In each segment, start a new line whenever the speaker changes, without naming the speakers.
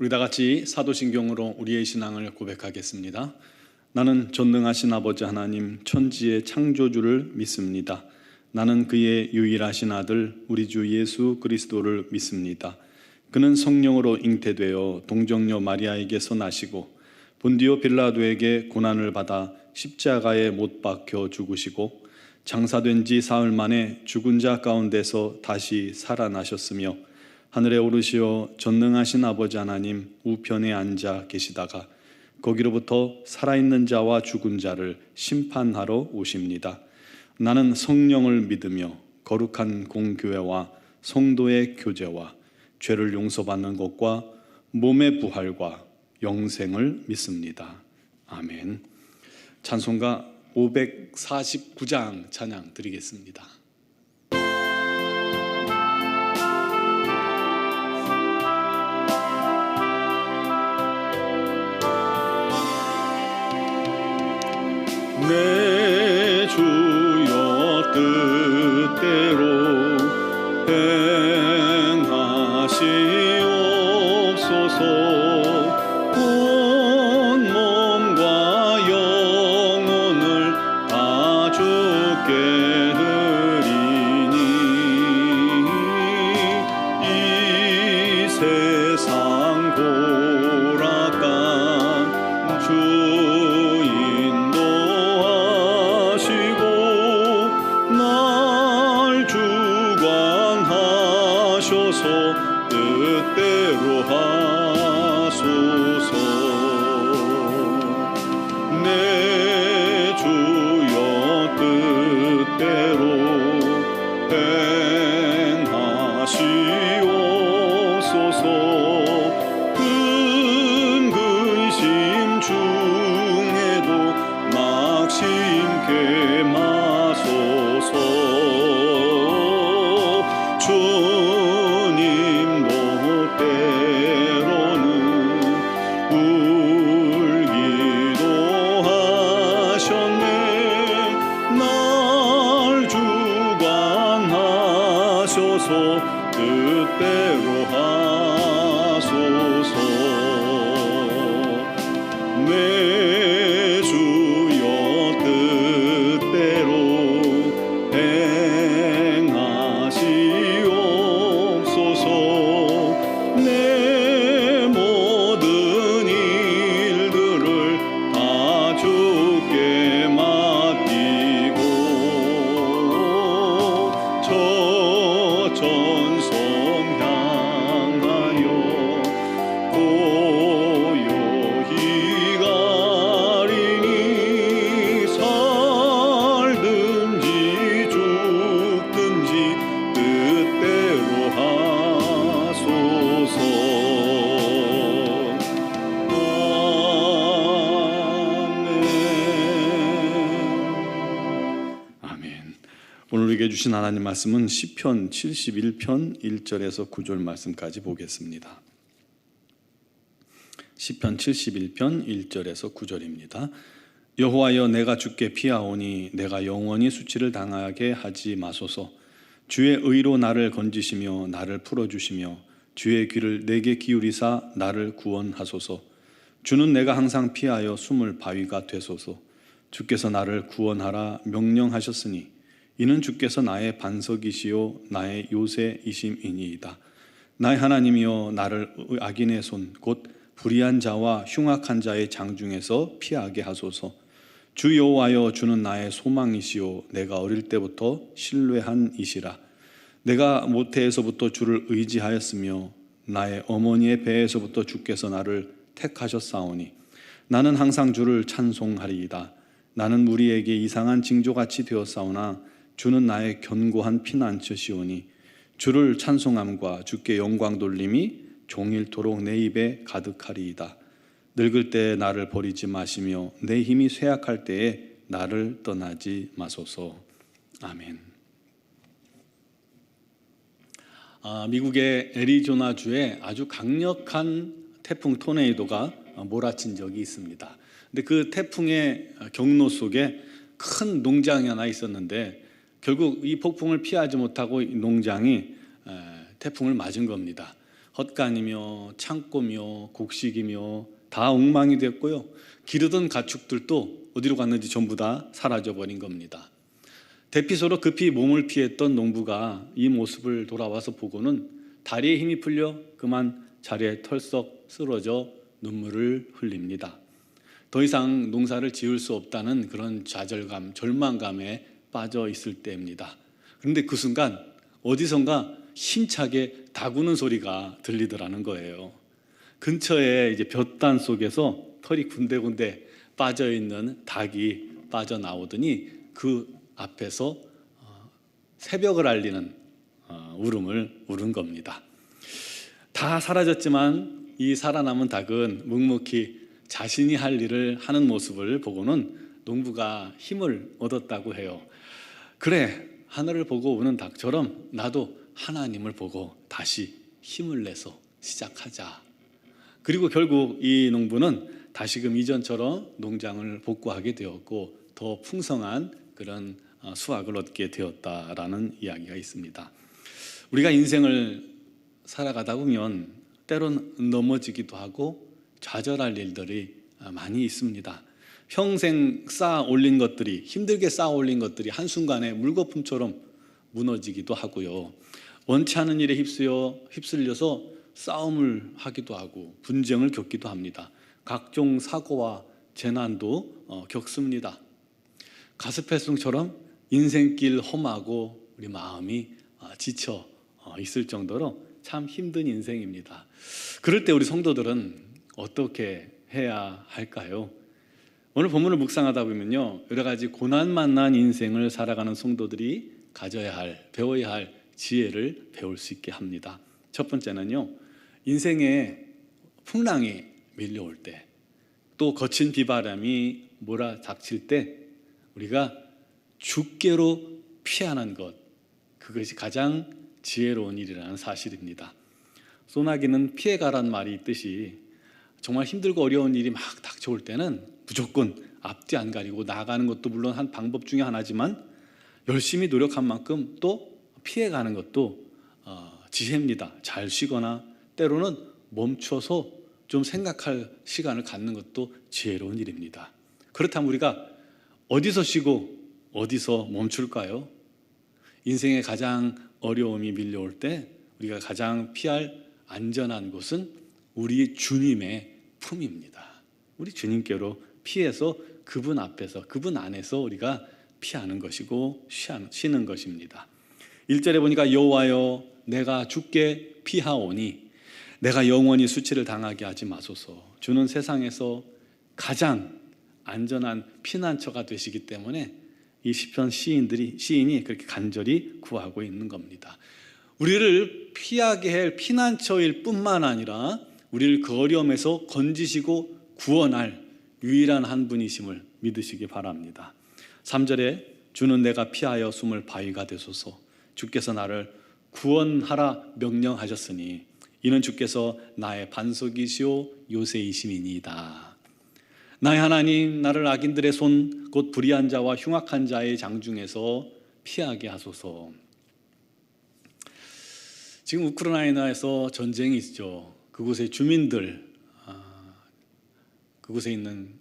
우리 다 같이 사도신경으로 우리의 신앙을 고백하겠습니다. 나는 전능하신 아버지 하나님 천지의 창조주를 믿습니다. 나는 그의 유일하신 아들 우리 주 예수 그리스도를 믿습니다. 그는 성령으로 잉태되어 동정녀 마리아에게서 나시고 본디오 빌라도에게 고난을 받아 십자가에 못 박혀 죽으시고 장사된 지 사흘 만에 죽은 자 가운데서 다시 살아나셨으며 하늘에 오르시어 전능하신 아버지 하나님 우편에 앉아 계시다가 거기로부터 살아있는 자와 죽은 자를 심판하러 오십니다. 나는 성령을 믿으며 거룩한 공교회와 성도의 교제와 죄를 용서받는 것과 몸의 부활과 영생을 믿습니다. 아멘. 찬송가 549장 찬양 드리겠습니다. 내 주여 뜻대로 행하시옵소서. 온 몸과 영혼을 다 주께 드리니 이 세상 고락간 주 뜻대로 하소서. 내 주여 뜻대로 행하시옵소서. 근심 중에도 낙심케 마소서. 뜻대로 하소서. 내 주여 뜻대로 행하시옵소서. 내 모든 일들을 다 주께 맡기고 전성 향하여 고요히 가리니 살든지 죽든지 뜻대로 하소서. 아멘. 오늘 우리에게 주신 하나님 말씀은 시편 71편 1절에서 9절 말씀까지 보겠습니다. 시편 71편 1절에서 9절입니다. 여호와여 내가 주께 피하오니 내가 영원히 수치를 당하게 하지 마소서. 주의 의로 나를 건지시며 나를 풀어주시며 주의 귀를 내게 기울이사 나를 구원하소서. 주는 내가 항상 피하여 숨을 바위가 되소서. 주께서 나를 구원하라 명령하셨으니 이는 주께서 나의 반석이시요 나의 요새이심이니이다. 나의 하나님이여 나를 악인의 손 곧 불의한 자와 흉악한 자의 장중에서 피하게 하소서. 주 여호와여 주는 나의 소망이시요 내가 어릴 때부터 신뢰한 이시라. 내가 모태에서부터 주를 의지하였으며 나의 어머니의 배에서부터 주께서 나를 택하셨사오니 나는 항상 주를 찬송하리이다. 나는 무리에게 이상한 징조같이 되었사오나 주는 나의 견고한 피난처시오니 주를 찬송함과 주께 영광 돌림이 종일토록 내 입에 가득하리이다. 늙을 때에 나를 버리지 마시며 내 힘이 쇠약할 때에 나를 떠나지 마소서. 아멘. 미국의 애리조나주에 아주 강력한 태풍 토네이도가 몰아친 적이 있습니다. 근데 그 태풍의 경로 속에 큰 농장이 하나 있었는데 결국 이 폭풍을 피하지 못하고 이 농장이 태풍을 맞은 겁니다. 헛간이며 창고며 곡식이며 다 엉망이 됐고요. 기르던 가축들도 어디로 갔는지 전부 다 사라져버린 겁니다. 대피소로 급히 몸을 피했던 농부가 이 모습을 돌아와서 보고는 다리에 힘이 풀려 그만 자리에 털썩 쓰러져 눈물을 흘립니다. 더 이상 농사를 지을 수 없다는 그런 좌절감, 절망감에 빠져 있을 때입니다. 그런데 그 순간 어디선가 힘차게 다구는 소리가 들리더라는 거예요. 근처에 이제 볕단 속에서 털이 군데군데 빠져 있는 닭이 빠져나오더니 그 앞에서 새벽을 알리는 울음을 울은 겁니다. 다 사라졌지만 이 살아남은 닭은 묵묵히 자신이 할 일을 하는 모습을 보고는 농부가 힘을 얻었다고 해요. 그래, 하늘을 보고 우는 닭처럼 나도 하나님을 보고 다시 힘을 내서 시작하자. 그리고 결국 이 농부는 다시금 이전처럼 농장을 복구하게 되었고 더 풍성한 그런 수확을 얻게 되었다라는 이야기가 있습니다. 우리가 인생을 살아가다 보면 때론 넘어지기도 하고 좌절할 일들이 많이 있습니다. 평생 쌓아 올린 것들이, 힘들게 쌓아 올린 것들이 한순간에 물거품처럼 무너지기도 하고요. 원치 않은 일에 휩쓸려서 싸움을 하기도 하고 분쟁을 겪기도 합니다. 각종 사고와 재난도 겪습니다. 가스펠송처럼 인생길 험하고 우리 마음이 지쳐 있을 정도로 참 힘든 인생입니다. 그럴 때 우리 성도들은 어떻게 해야 할까요? 오늘 본문을 묵상하다 보면요, 여러 가지 고난 만난 인생을 살아가는 성도들이 가져야 할, 배워야 할 지혜를 배울 수 있게 합니다. 첫 번째는요, 인생에 풍랑이 밀려올 때, 또 거친 비바람이 몰아닥칠 때 우리가 주께로 피하는 것, 그것이 가장 지혜로운 일이라는 사실입니다. 소나기는 피해가란 말이 있듯이 정말 힘들고 어려운 일이 막 닥쳐올 때는 무조건 앞뒤 안 가리고 나아가는 것도 물론 한 방법 중에 하나지만 열심히 노력한 만큼 또 피해가는 것도 지혜입니다. 잘 쉬거나 때로는 멈춰서 좀 생각할 시간을 갖는 것도 지혜로운 일입니다. 그렇다면 우리가 어디서 쉬고 어디서 멈출까요? 인생의 가장 어려움이 밀려올 때 우리가 가장 피할 안전한 곳은 우리 주님의 품입니다. 우리 주님께로 피해서 그분 앞에서, 그분 안에서 우리가 피하는 것이고 쉬는 것입니다. 1절에 보니까 여호와여 내가 주께 피하오니 내가 영원히 수치를 당하게 하지 마소서. 주는 세상에서 가장 안전한 피난처가 되시기 때문에 이 시편 시인이 그렇게 간절히 구하고 있는 겁니다. 우리를 피하게 할 피난처일 뿐만 아니라 우리를 그 어려움에서 건지시고 구원할 유일한 한 분이심을 믿으시기 바랍니다. 3절에 주는 내가 피하여 숨을 바위가 되소서. 주께서 나를 구원하라 명령하셨으니 이는 주께서 나의 반석이시오 요새이심이니이다. 나의 하나님, 나를 악인들의 손 곧 불의한 자와 흉악한 자의 장중에서 피하게 하소서. 지금 우크라이나에서 전쟁이 있죠. 그곳의 주민들, 그곳에 있는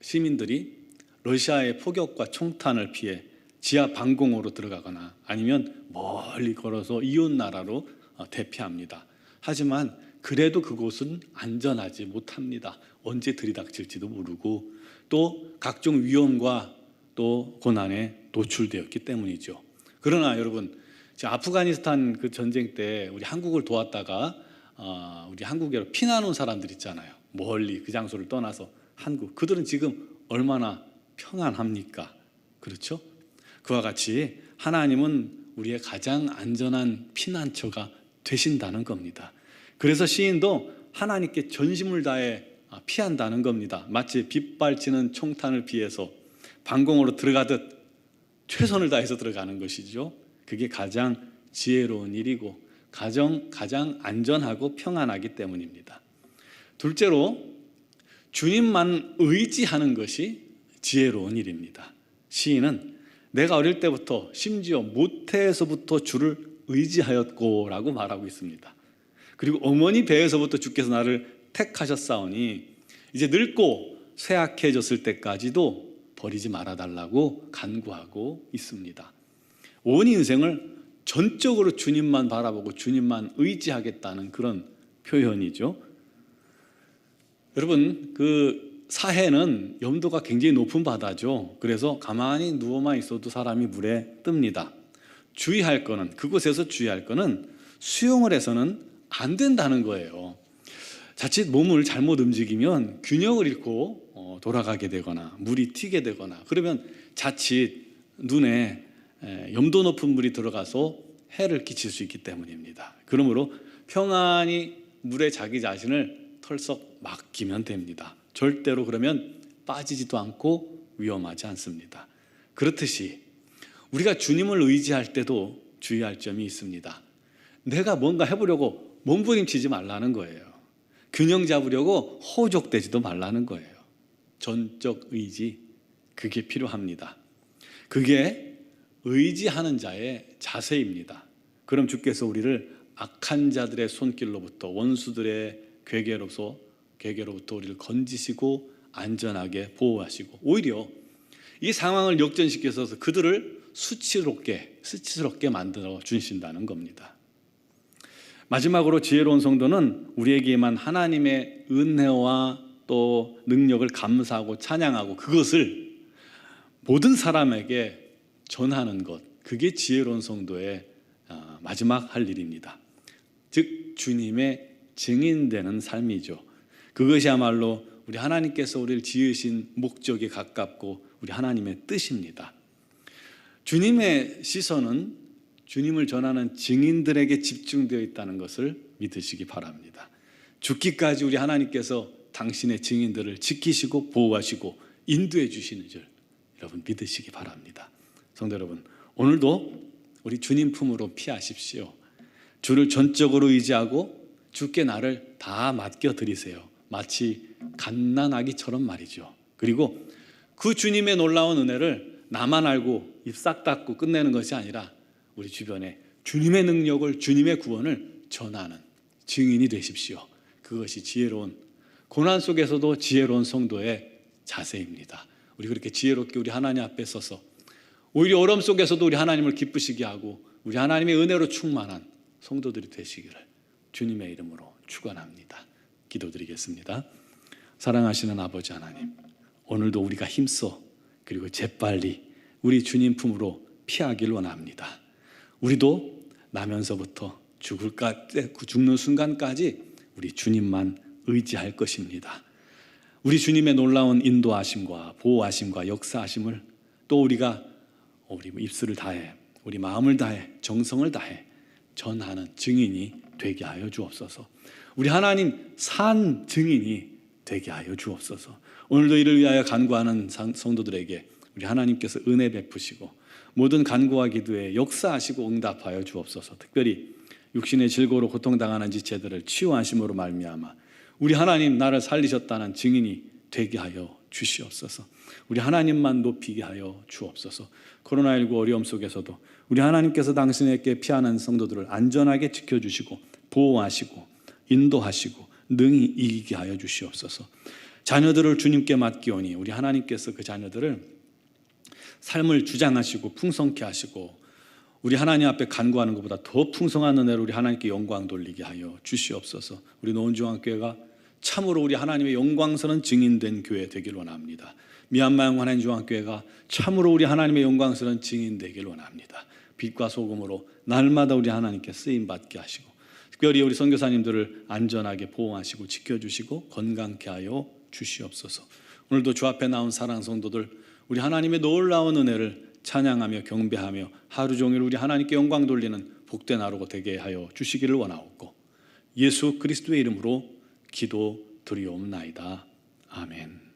시민들이 러시아의 포격과 총탄을 피해 지하 방공호로 들어가거나 아니면 멀리 걸어서 이웃 나라로 대피합니다. 하지만 그래도 그곳은 안전하지 못합니다. 언제 들이닥칠지도 모르고 또 각종 위험과 또 고난에 노출되었기 때문이죠. 그러나 여러분, 아프가니스탄 그 전쟁 때 우리 한국을 도왔다가 우리 한국에 피난 온 사람들 있잖아요. 멀리 그 장소를 떠나서 한국, 그들은 지금 얼마나 평안합니까? 그렇죠? 그와 같이 하나님은 우리의 가장 안전한 피난처가 되신다는 겁니다. 그래서 시인도 하나님께 전심을 다해 피한다는 겁니다. 마치 빗발치는 총탄을 피해서 방공으로 들어가듯 최선을 다해서 들어가는 것이죠. 그게 가장 지혜로운 일이고 가장 안전하고 평안하기 때문입니다. 둘째로 주님만 의지하는 것이 지혜로운 일입니다. 시인은 내가 어릴 때부터 심지어 모태에서부터 주를 의지하였고 라고 말하고 있습니다. 그리고 어머니 배에서부터 주께서 나를 택하셨사오니 이제 늙고 쇠약해졌을 때까지도 버리지 말아달라고 간구하고 있습니다. 온 인생을 전적으로 주님만 바라보고 주님만 의지하겠다는 그런 표현이죠. 여러분, 그 사해는 염도가 굉장히 높은 바다죠. 그래서 가만히 누워만 있어도 사람이 물에 뜹니다. 주의할 거는, 그곳에서 주의할 거는 수영을 해서는 안 된다는 거예요. 자칫 몸을 잘못 움직이면 균형을 잃고 돌아가게 되거나 물이 튀게 되거나, 그러면 자칫 눈에 염도 높은 물이 들어가서 해를 끼칠 수 있기 때문입니다. 그러므로 평안히 물에 자기 자신을 털썩 맡기면 됩니다. 절대로 그러면 빠지지도 않고 위험하지 않습니다. 그렇듯이 우리가 주님을 의지할 때도 주의할 점이 있습니다. 내가 뭔가 해보려고 몸부림치지 말라는 거예요. 균형 잡으려고 호족되지도 말라는 거예요. 전적 의지, 그게 필요합니다. 그게 의지하는 자의 자세입니다. 그럼 주께서 우리를 악한 자들의 손길로부터, 원수들의 괴계로부터 우리를 건지시고 안전하게 보호하시고, 오히려 이 상황을 역전시켜서 그들을 수치스럽게 만들어 주신다는 겁니다. 마지막으로 지혜로운 성도는 우리에게만 하나님의 은혜와 또 능력을 감사하고 찬양하고 그것을 모든 사람에게 전하는 것, 그게 지혜로운 성도의 마지막 할 일입니다. 즉 주님의 증인되는 삶이죠. 그것이야말로 우리 하나님께서 우리를 지으신 목적에 가깝고 우리 하나님의 뜻입니다. 주님의 시선은 주님을 전하는 증인들에게 집중되어 있다는 것을 믿으시기 바랍니다. 죽기까지 우리 하나님께서 당신의 증인들을 지키시고 보호하시고 인도해 주시는 줄 여러분 믿으시기 바랍니다. 성도 여러분, 오늘도 우리 주님 품으로 피하십시오. 주를 전적으로 의지하고 주께 나를 다 맡겨드리세요. 마치 갓난아기처럼 말이죠. 그리고 그 주님의 놀라운 은혜를 나만 알고 입 싹 닫고 끝내는 것이 아니라 우리 주변에 주님의 능력을, 주님의 구원을 전하는 증인이 되십시오. 그것이 지혜로운, 고난 속에서도 지혜로운 성도의 자세입니다. 우리 그렇게 지혜롭게 우리 하나님 앞에 서서 오히려 어려움 속에서도 우리 하나님을 기쁘시게 하고 우리 하나님의 은혜로 충만한 성도들이 되시기를 주님의 이름으로 축원합니다. 기도드리겠습니다. 사랑하시는 아버지 하나님, 오늘도 우리가 힘써 그리고 재빨리 우리 주님 품으로 피하길 원합니다. 우리도 나면서부터 죽는 순간까지 우리 주님만 의지할 것입니다. 우리 주님의 놀라운 인도하심과 보호하심과 역사하심을 또 우리가 우리 입술을 다해, 우리 마음을 다해, 정성을 다해 전하는 증인이 되게 하여 주옵소서. 우리 하나님 산 증인이 되게 하여 주옵소서. 오늘도 이를 위하여 간구하는 성도들에게 우리 하나님께서 은혜 베푸시고 모든 간구와 기도에 역사하시고 응답하여 주옵소서. 특별히 육신의 질고로 고통당하는 지체들을 치유하심으로 말미암아 우리 하나님 나를 살리셨다는 증인이 되게 하여 주시옵소서. 우리 하나님만 높이게 하여 주옵소서. 코로나19 어려움 속에서도 우리 하나님께서 당신에게 피하는 성도들을 안전하게 지켜주시고 보호하시고 인도하시고 능히 이기게 하여 주시옵소서. 자녀들을 주님께 맡기오니 우리 하나님께서 그 자녀들을 삶을 주장하시고 풍성케 하시고 우리 하나님 앞에 간구하는 것보다 더 풍성한 은혜로 우리 하나님께 영광 돌리게 하여 주시옵소서. 우리 노원중앙교회가 참으로 우리 하나님의 영광스러운 증인된 교회 되길 원합니다. 미얀마 영환한 중앙교회가 참으로 우리 하나님의 영광스러운 증인 되길 원합니다. 빛과 소금으로 날마다 우리 하나님께 쓰임받게 하시고 특별히 우리 선교사님들을 안전하게 보호하시고 지켜주시고 건강케 하여 주시옵소서. 오늘도 주 앞에 나온 사랑 성도들 우리 하나님의 놀라운 은혜를 찬양하며 경배하며 하루 종일 우리 하나님께 영광 돌리는 복된 하루가 되게 하여 주시기를 원하옵고 예수 그리스도의 이름으로 기도 드리옵나이다. 아멘.